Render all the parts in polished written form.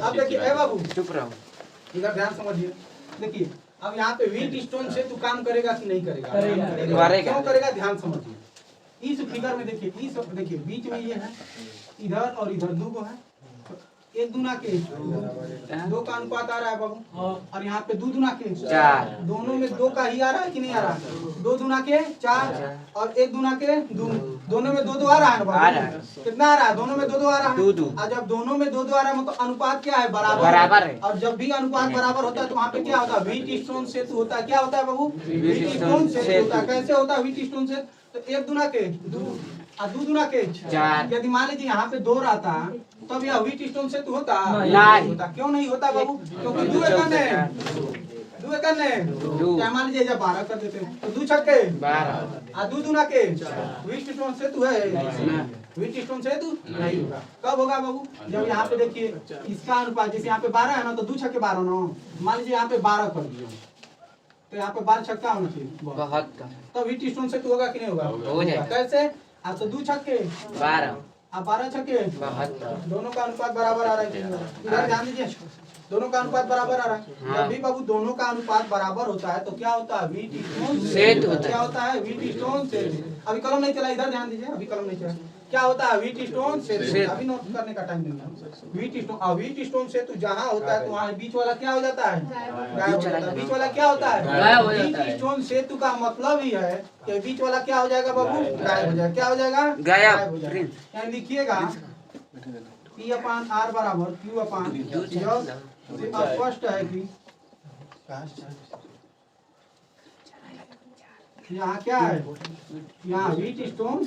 अब देखिए बाबू चुप रहो, इधर ध्यान समझिए। देखिए अब यहाँ पे व्हीट स्टोन से तू काम करेगा कि नहीं करेगा? क्यों करेगा? ध्यान समझिए। इस फिगर में देखिए, इस देखिए बीच में ये है, इधर और इधर दो को है, एक दूना के दो का अनुपात आ रहा है बाबू, और यहाँ पे दो दूना के चार, दोनों में दो का ही आ रहा है कि नहीं आ रहा? दो दूना के चार और एक दूना के दो, दोनों में दो दो आ रहा है ना बाबू? कितना आ रहा है? दोनों में दो दो आ रहा है। और जब दोनों में दो दो आ रहा है मतलब अनुपात क्या है? बराबर है। और जब भी अनुपात बराबर होता है तो वहाँ पे क्या होता है? व्हीट स्टोन सेतु होता है। क्या होता है बाबू? व्हीट स्टोन सेतु होता है। कैसे होता है व्हीट स्टोन सेतु? तो एक दूना के दो और दो दूना के चार। यदि मान लीजिए यहाँ पे दो रहता तब यह व्हीट स्टोन सेतु होता नहीं होता। क्यों नहीं होता बाबू? क्योंकि दो क्या मान लीजिए जब 12 कर देते हैं तो दो छक्के 12 और दो दूना के व्हीट स्टोन सेतु है। व्हीट स्टोन सेतु नहीं होगा। कब होगा बाबू? जब यहाँ पे देखिए इसका अनुपात जैसे यहाँ पे 12 है ना, तो दो छक्के 12 ना, मान लीजिए यहाँ पे 12 कर दिए तो यहाँ पे 12 छक्का होना चाहिए, तो व्हीट स्टोन सेतु होगा कि नहीं होगा? कैसे? आप तो दो छक्के 12 अब 12 छक्के दोनों का अनुपात बराबर आ रहा है। इधर ध्यान दीजिए, दोनों का अनुपात बराबर आ रहा है। जब भी बाबू दोनों का अनुपात बराबर होता है तो क्या होता है? व्हीट स्टोन सेतु। क्या होता है? व्हीट स्टोन सेतु। अभी कलम नहीं चला, इधर ध्यान दीजिए, अभी कलम नहीं चला। क्या होता है? व्हीट स्टोन सेतु। अभी नोट करने का टाइम नहीं है। व्हीट स्टोन सेतु जहाँ होता है तो वहाँ बीच वाला क्या हो जाता है? गायब हो जाता है। बीच वाला क्या होता है? गायब हो जाता है। व्हीट स्टोन सेतु का मतलब ही है कि बीच वाला क्या हो जाएगा बाबू? गायब हो जाएगा। क्या हो जाएगा? गायब हो जाएगा। यहाँ लिखिएगा P/R बराबर Q/, स्पष्ट है कि यहाँ क्या है? यहाँ व्हीट स्टोन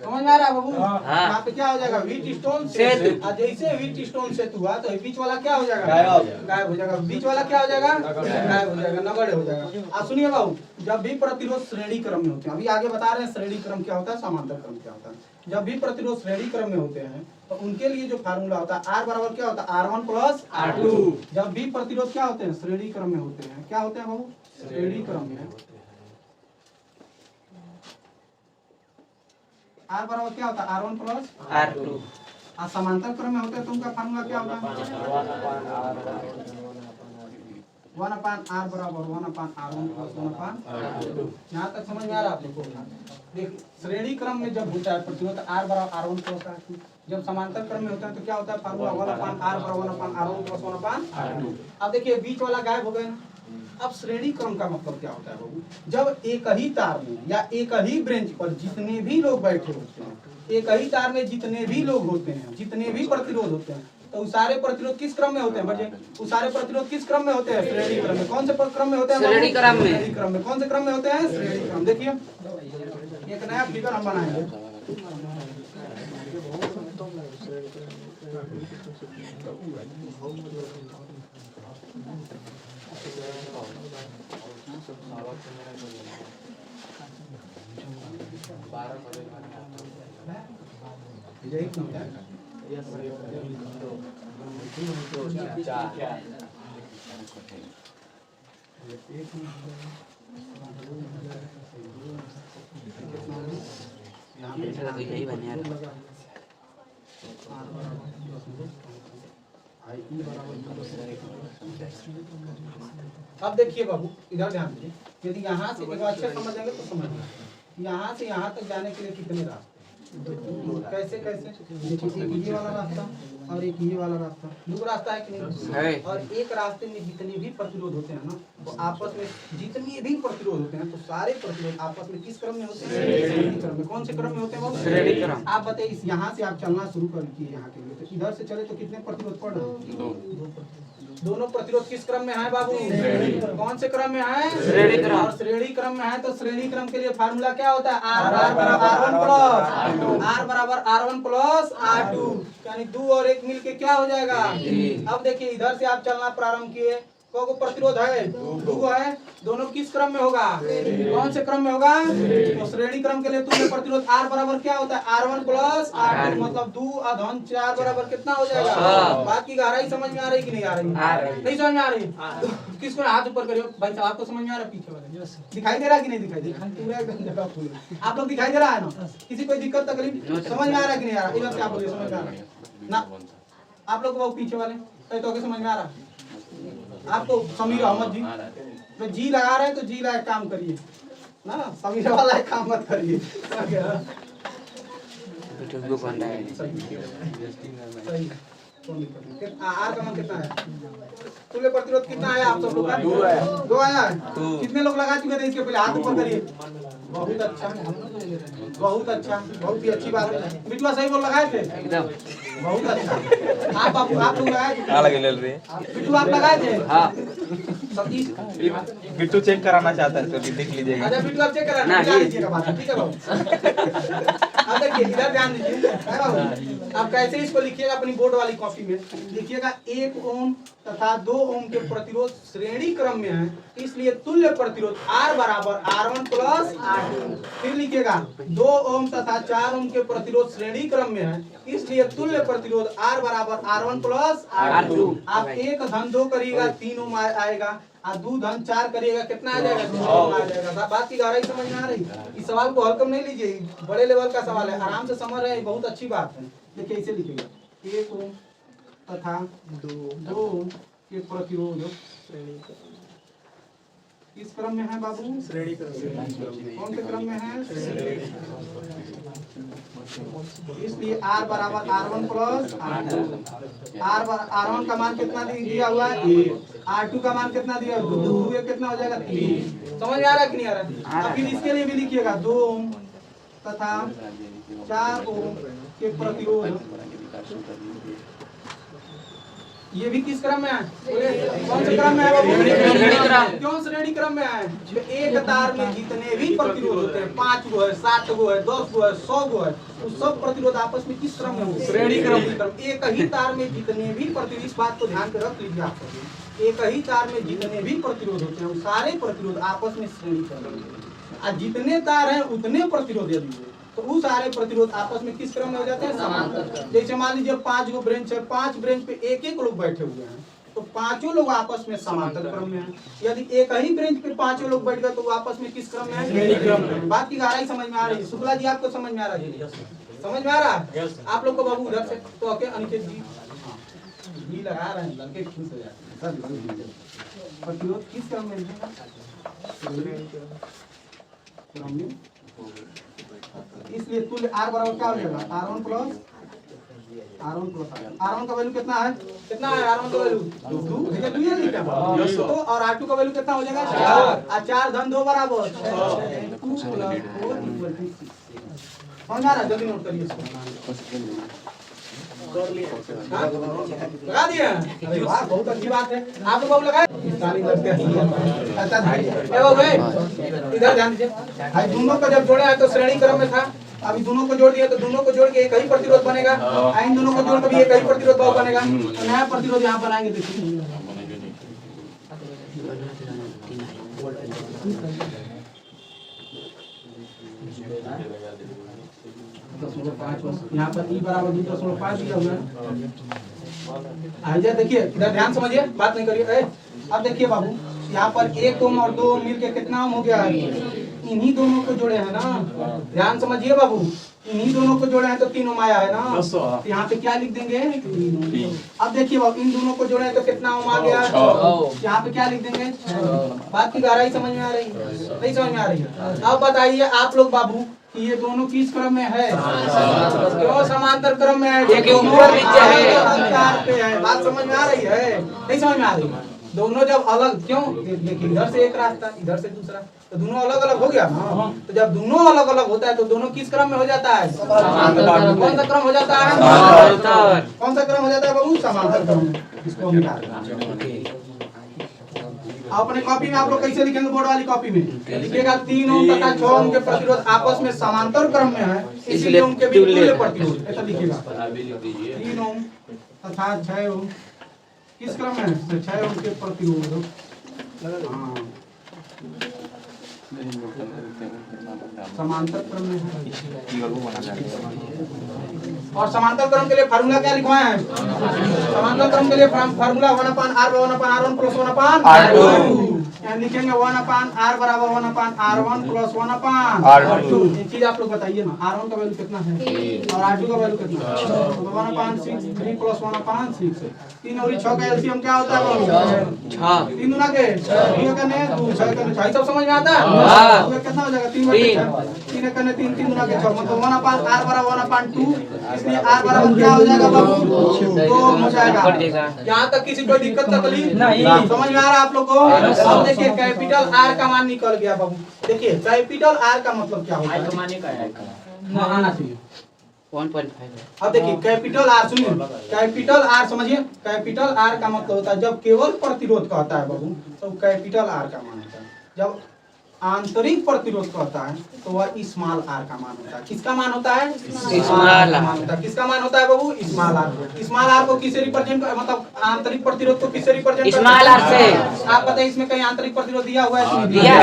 समझ में आ रहा है बाबू? यहाँ पे क्या हो जाएगा? व्हीट स्टोन सेतु। जैसे व्हीट स्टोन सेतु हुआ तो बीच वाला क्या हो जाएगा? गायब हो जाएगा। बीच वाला क्या हो जाएगा? गायब हो जाएगा, नगण्य हो जाएगा। आप सुनिए बाबू, जब भी प्रतिरोध श्रेणी क्रम में होते हैं, अभी आगे बता रहे हैं श्रेणी क्रम क्या होता है, समांतर क्रम क्या होता है। जब भी प्रतिरोध श्रेणी क्रम में होते हैं तो उनके लिए जो फार्मूला होता है R बराबर क्या होता है? R1 + R2। जब भी प्रतिरोध क्या होते हैं? श्रेणी क्रम में होते हैं। क्या होते हैं बाबू? श्रेणी क्रम में R बराबर क्या होता है? R1 + R2। और समांतर क्रम में होते हैं तो उनका फार्मूला क्या होता है? 1/R बराबर 1/R1 + 1/R2। यहाँ तक समझ में आ रहा है आप लोगों को? देखिए श्रेणी क्रम में जब होता है प्रतिरोध R बराबर R1 + R2, जब समांतर क्रम में होता है तो क्या होता है? फार्मूला 1/R बराबर 1/R1 + 1/R2। अब देखिए बीच वाला गायब हो गया ना। अब श्रेणी क्रम का मतलब क्या होता है बाबू? जब एक ही तार में या एक ही ब्रेंच पर जितने भी लोग बैठे होते हैं, एक ही तार में जितने भी लोग होते हैं, जितने भी प्रतिरोध होते हैं, तो सारे प्रतिरोध किस क्रम में होते हैं? बच्चे वो सारे प्रतिरोध किस क्रम में होते हैं? श्रेणी क्रम में। कौन से क्रम में होते हैं? श्रेणी क्रम में। श्रेणी क्रम में। कौन से क्रम में होते हैं? श्रेणी क्रम। देखिए एक नया फिगर हम बनाएंगे। यही बनिया अब देखिए बाबू इधर ध्यान दीजिए, यदि यहाँ से अच्छे समझ जाएंगे तो समझिए यहाँ से यहाँ तक जाने के लिए कितने रास्ते? कैसे कैसे? देखिए एक ये वाला रास्ता और एक ये वाला रास्ता, दो रास्ता है कि नहीं? और एक रास्ते में जितने भी प्रतिरोध होते हैं ना, तो आपस में जितने भी प्रतिरोध होते हैं तो सारे प्रतिरोध आपस में किस क्रम में होते हैं? श्रेणी क्रम में। कौन से क्रम में होते हैं? श्रेणी क्रम। आप बताइए यहाँ से आप चलना शुरू करिए यहाँ के लिए, तो इधर से चले तो कितने प्रतिरोध पड़ रहे हैं? दोनों प्रतिरोध किस क्रम में है बाबू? कौन से क्रम में है? श्रेणी क्रम। और श्रेणी क्रम में है तो श्रेणी क्रम के लिए फार्मूला क्या होता है? R बराबर R1 + R2, यानी 2 और 1 मिलके क्या हो जाएगा? अब देखिए इधर से आप चलना प्रारंभ किए को प्रतिरोध है? दो है। दोनों किस क्रम में होगा? कौन से क्रम में होगा? तो श्रेणी क्रम के लिए तुल्य प्रतिरोध R बराबर क्या होता है? R1 प्लस R2 मतलब 2 अधन 4 बराबर कितना हो जाएगा? बात की गहराई समझ में आ रही कि नहीं आ रही? नहीं समझ में आ रही? किसको हाथ ऊपर करियो भाई साहब, आपको समझ में आ रहा? पीछे वाले दिखाई दे रहा कि नहीं दिखाई दे रहा? पूरा एकदम जगह फुल आप लोग दिखाई दे रहा है ना? किसी कोई दिक्कत तकलीफ समझ में आ रहा कि नहीं आ रहा? इधर से आप लोग समझ में आ रहा ना? आप लोग वो पीछे वाले तो समझ में आ रहा? आपको समीर अहमद जी तो जी लगा रहे हैं तो जी लायक काम करिए ना, समीर वाला काम मत करिए। आर का मान कितना है? तुल्य प्रतिरोध कितना है आप सब लोग का? 2 आया। कितने लोग लगा चुके थे इसके पहले? हाथ ऊपर करिए। बहुत अच्छा, बहुत अच्छा, बहुत ही अच्छी बात है। बिटुआ सही बोल लगाए थे एकदम, बहुत अच्छा। आप लोग लगाए थे? बिट्टू आप लगाए थे? हाँ। बिट्टू चेक कराना चाहता है तो देख लीजिएगा। अच्छा बिट्टू आप चेक कराना लीजिएगा बात, ठीक है बाबू। अब देखिए इधर ध्यान दीजिए, आप कैसे इसको लिखिएगा अपनी बोर्ड वाली कॉपी में लिखिएगा 1 ओम तथा 2 ओम के प्रतिरोध श्रेणी क्रम में है, इसलिए तुल्य प्रतिरोध R बराबर R1 प्लस R2। फिर लिखिएगा 2 ओम तथा 4 ओम के प्रतिरोध श्रेणी क्रम में है, इसलिए तुल्य प्रतिरोध R बराबर R1 प्लस R2। आप 1 धन 2 करिएगा 3 ओम आएगा, और 2 धन 4 करिएगा कितना आ जाएगा? 2 ओम आ जाएगा। बात की गहराई समझ में आ रही? इस सवाल को हल्का नहीं लीजिए, बड़े लेवल का सवाल है, आराम से समझ रहे हैं, बहुत अच्छी बात है। देखिए इसे लिखिएगा 1 ओम तथा 2 ओम के प्रतिरोध किस क्रम में है बाबू? श्रेणी क्रम। कौन से क्रम में है? इसलिए R बराबर R1 प्लस R2। R1 का मान कितना दिया हुआ है? 1। R2 का मान कितना दिया? 2। ये कितना हो जाएगा? 3। समझ में आ रहा है कि नहीं आ रहा? अब फिर इसके लिए भी लिखिएगा 2 ओम तथा 4 ओम के प्रतिरोध, ये भी किस क्रम में है? कौन से क्रम में है? क्यों श्रेणी क्रम में है? एक तार में जितने भी प्रतिरोध होते हैं, 5 गो है, 7 गो है, 10 गो है, 100 गो है, वो सब प्रतिरोध आपस में किस क्रम में होंगे? श्रेणी क्रम। एक ही तार में जितने भी प्रतिरोध, इस बात को ध्यान पे रख लीजिए आप, एक ही तार में जितने भी प्रतिरोध होते हैं, सारे प्रतिरोध आपस में श्रेणी क्रम में, और जितने तार हैं उतने प्रतिरोध यदि तो वो सारे प्रतिरोध आपस में किस क्रम में हो जाते हैं? समांतर। जैसे मान लीजिए 5 गो ब्रेंच है, 5 ब्रेंच पे एक लोग बैठे हुए हैं, तो पांचों लोग आपस में समांतर क्रम में हैं। यदि एक ही ब्रेंच पे 5 लोग बैठ गए तो वो आपस में किस क्रम में है? श्रेणी क्रम में। बात की गहराई समझ में आ रही है? शुक्ला जी आपको समझ में आ रहा है? समझ में आ रहा है? आप लोग को बाबू उधर से तो ओके, अनिकेत जी लगा रहे हैं, लड़के खुश हो जाते हैं। प्रतिरोध किस क्रम में है? इसलिए तुल्य R बराबर क्या हो जाएगा? R1 प्लस R1 का वैल्यू कितना है? कितना है R1 का वैल्यू? 2 तो और R2 का वैल्यू कितना हो जाएगा? 4। और 4 धन 2 बराबर 2 प्लस 4 इक्वल टू 6। समझ आ रहा है? जल्दी नोट करिए इसको। लगा दिया? अरे वाह, बहुत अच्छी बात है। आप लोग लगाए? इधर ध्यान दीजिए, दोनों को जब जोड़ा है तो श्रेणी क्रम में था, अभी दोनों को जोड़ दिया तो दोनों को जोड़ के एक ही प्रतिरोध बनेगा, इन दोनों को जोड़ के भी एक ही प्रतिरोध भाव बनेगा। तो नया प्रतिरोध यहाँ बनाएंगे, देखिए यहाँ पर E बराबर 2.5 दिया हुआ है। देखिए इधर ध्यान समझिए, बात नहीं करिए। अब देखिए बाबू, यहाँ पर 1 ओम और 2 ओम मिलके कितना ओम हो गया है? इन्हीं दोनों को जोड़े हैं ना, ध्यान समझिए बाबू, इन्हीं दोनों को जोड़े हैं तो 3 ओम आया है ना। तो यहाँ पे क्या लिख देंगे? 3। अब देखिए बाबू, इन दोनों को जोड़े हैं तो कितना ओम आ गया? यहाँ पे क्या लिख देंगे? बात की गहराई समझ में आ रही है? नहीं समझ में आ रही है? अब बताइए आप लोग बाबू कि ये दोनों किस क्रम में है? क्यों समांतर क्रम में है? बात समझ में आ रही है? नहीं समझ में आ रही है? दोनों जब अलग, क्यों देखिए इधर से एक रास्ता इधर से दूसरा, तो दोनों अलग अलग हो गया ना। तो जब दोनों अलग अलग होता है तो दोनों किस क्रम में हो जाता है? कौन सा क्रम हो जाता है? कौन सा क्रम हो जाता है बाबू? समांतर क्रम में। इसको अपने कॉपी में आप लोग कैसे लिखेंगे? बोर्ड वाली कॉपी में लिखिएगा 3 ओम तथा 6 ओम के प्रतिरोध आपस में समांतर क्रम में है, इसलिए उनके बीच तुल्य प्रतिरोध। ऐसा लिखिएगा 3 ओम तथा 6 ओम किस क्रम में है? 6 ओम के प्रतिरोध। हाँ। समांतर क्रम में और समांतर क्रम के लिए फार्मूला क्या लिखवाए हैं? समांतर क्रम के लिए फार्मूला 1/r प्लस 1/r2 लिखेंगे 1/r बराबर 1/r1 प्लस 1/r2। एक चीज आप लोग बताइए ना, r1 का वैल्यू कितना है और r2 का वैल्यू कितना है? 1/6 3 प्लस 1/6 3 और 6 का एलसीएम क्या होता है बाबू? 6 3 गुना के 2 करने 2 6 करने 6 सब समझ में आता है? हां कितना हो जाएगा? 3 करने 3 3 गुना के 6 मतलब 1/r बराबर 1/2 इसलिए r बराबर क्या हो जाएगा बाबू? 2 हो जाएगा। यहां तक किसी कोई दिक्कत तकलीफ नहीं? समझ में आ रहा है आप लोग को? अब देखिए कैपिटल R का मान निकल गया बाबू। देखिए कैपिटल R का मतलब क्या होता है? का मान का आना चाहिए 1.5। अब देखिए कैपिटल R सुनिए, कैपिटल R समझिए, कैपिटल R का मतलब होता है जब केवल प्रतिरोध कहता है बाबू तो कैपिटल R का मान होता है। जब आंतरिक प्रतिरोध कहता है तो वह स्मॉल r का मान होता है। किसका मान होता है? स्मॉल मान होता है। किसका मान होता है बाबू? Small r। स्मॉल r को किससे रिप्रेजेंट मतलब आंतरिक प्रतिरोध को किससे रिप्रेजेंट? स्मॉल r से। आप बताइए इसमें कहीं आंतरिक प्रतिरोध दिया हुआ है? दिया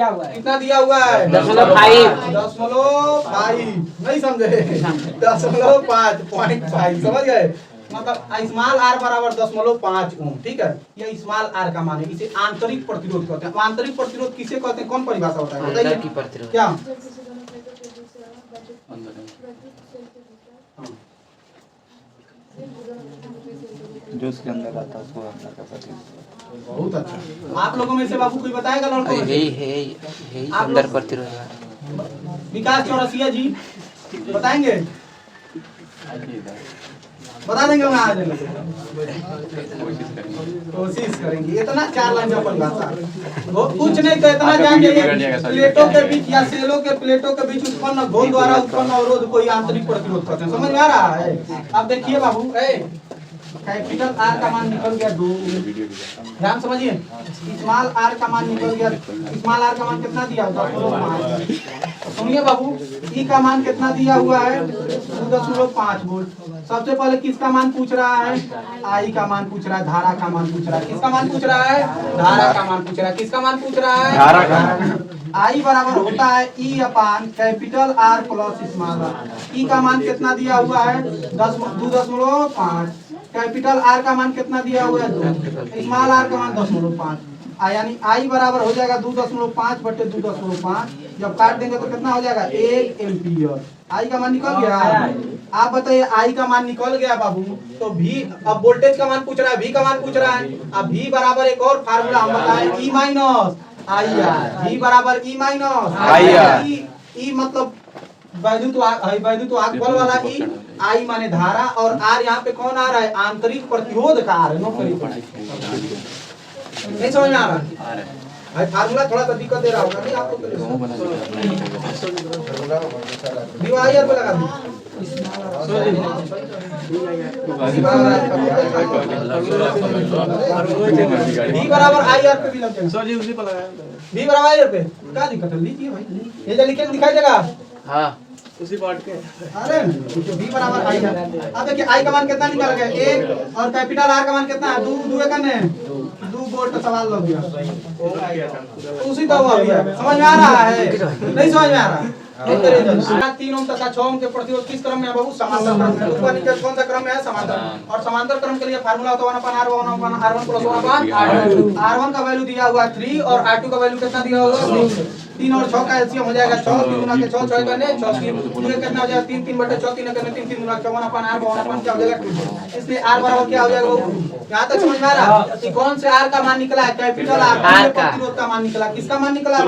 हुआ है। कितना दिया हुआ है? 0.5 नहीं समझे? 0.5 समझ गए? मतलब स्मॉल r बराबर 0.5 ओम। ठीक है, ये स्मॉल r का मान है। इसे आंतरिक प्रतिरोध कहते हैं। आंतरिक प्रतिरोध किसे कहते हैं? कौन परिभाषा होता है बताइए? क्या जो उसके अंदर आता है उसको अंदर का प्रतिरोध। बहुत अच्छा। आप लोगों में से बाबू कोई बताएगा लड़कों? यही अंदर प्रतिरोध। विकास चौरसिया जी बताएंगे? बता देंगे मैं आज कोशिश करेंगे। इतना 4 लाइन में परिभाषा कुछ नहीं तो इतना जान जाइए प्लेटों के बीच या सेलों के प्लेटों के बीच उत्पन्न घोल द्वारा उत्पन्न अवरोध को आंतरिक प्रतिरोध कहते हैं। समझ में आ रहा है? अब देखिए बाबू कैपिटल R का मान निकल गया 2। ध्यान समझिए, स्मॉल r का मान निकल गया। स्मॉल r का मान कितना दिया? 0.5। सुनिए बाबू E का मान कितना दिया हुआ है? 2.5 वोल्ट। सबसे पहले किसका मान पूछ रहा है? I का मान पूछ रहा है, धारा का मान पूछ रहा है। किसका मान पूछ रहा है? धारा का मान पूछ रहा है। किसका मान पूछ रहा है? धारा का। I बराबर होता है E अपान capital R plus small r। E का मान कितना दिया हुआ है? 2.5। कैपिटल R का मान कितना दिया हुआ है? 2। स्मॉल r का मान 0.5। यानी I बराबर हो जाएगा 2.5 बटे 2.5। जब काट देंगे तो कितना हो जाएगा? 1 एम्पीयर। I का मान निकल गया। आप बताइए I का मान निकल गया बाबू तो V अब वोल्टेज का मान पूछ रहा है, V का मान पूछ रहा है। अब V बराबर एक और फार्मूला हम बताएं E माइनस IR। V बराबर E माइनस IR। E मतलब वैद्युत वाहक बल वाला E, I माने धारा और R यहाँ पे कौन आ रहा है? आंतरिक प्रतिरोध का R है। नोट करिए। नहीं समझ में आ रहा भाई? फार्मूला थोड़ा सा दिक्कत दे रहा होगा नहीं आपको? डिवाइडर पे लगा V बराबर IR पे भी लग जाएगा। सर जी उसी पे लगाया। V बराबर IR पे क्या दिक्कत है? लीजिए भाई, ये जो लिखे दिखाई देगा। हाँ उसी पार्ट के। अरे V बराबर IR। अब देखिए I का मान कितना निकल गया? 1 और कैपिटल R का मान कितना है? 2 करने 2 वोल्ट का सवाल लग गया। उसी तो हुआ भैया। समझ में आ रहा है? नहीं समझ में आ रहा? 3 ओम तथा 6 ओम के प्रतिरोध किस क्रम में है बाबू? समांतर क्रम में। ऊपर नीचे कौन सा क्रम में है? समांतर। और समांतर क्रम के लिए फार्मूला होता है 1/r1 प्लस 1/r2। R1 का वैल्यू दिया हुआ है 3 और R2 का वैल्यू कितना दिया हुआ है? 3 और 6 का एलसीएम हो जाएगा 6। 3 गुना के 6 6 करने 6 कितना हो जाएगा? 3 3 बटे 6 3 करने 3 3 गुना 1/r 1/r क्या हो जाएगा? 2। इसलिए R बराबर क्या हो जाएगा? यहाँ तक समझ में आ रहा है कि कौन से R का मान निकला है? कैपिटल R प्रतिरोध का मान निकला। किसका मान निकला?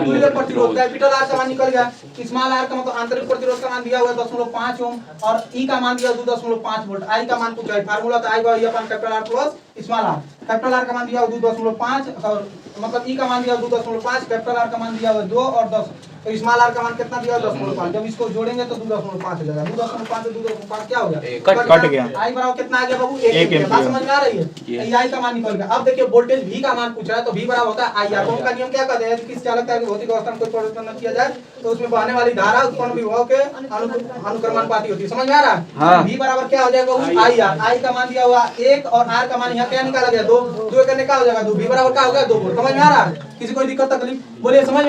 तुल्य प्रतिरोध। कैपिटल R का मान निकल गया। स्मॉल r का मतलब आंतरिक प्रतिरोध का मान दिया हुआ है 0.5 ओम और E का मान दिया 2.5 वोल्ट। I का मान पूछा है, फार्मूला था I बराबर अपन capital R plus small r। Capital R का मान दिया 2.5 और मतलब E का मान दिया 2.5, कैपिटल R का मान दिया 2 और 10 तो स्मॉल आर का मान कितना दिया 10.5। जब इसको जोड़ेंगे तो 2.5 हो जाएगा। 2.5 से 2.5 क्या हो गया? कट गया। आई बराबर कितना आ गया बाबू? 1 एम्पीयर। बात समझ में आ रही है? ये आई का मान निकल गया। अब देखिए वोल्टेज V का मान पूछ रहा है तो V बराबर होता है आई आर। ओम का नियम क्या कहता है? किसी चालकता की भौतिक अवस्था में कोई परिवर्तन न किया जाए तो उसमें बहने वाली धारा उत्पन्न विभव के अनुक्रमानुपाती होती है। समझ में आ रहा है? हाँ। V बराबर क्या हो जाएगा? I R. आई का मान दिया हुआ 1 और R का मान यहाँ क्या निकाला गया? 2। 2 करने का हो जाएगा 2। V बराबर क्या हो गया? 2 वोल्ट। समझ में आ रहा है? किसी कोई दिक्कत तकलीफ बोलिए समझ में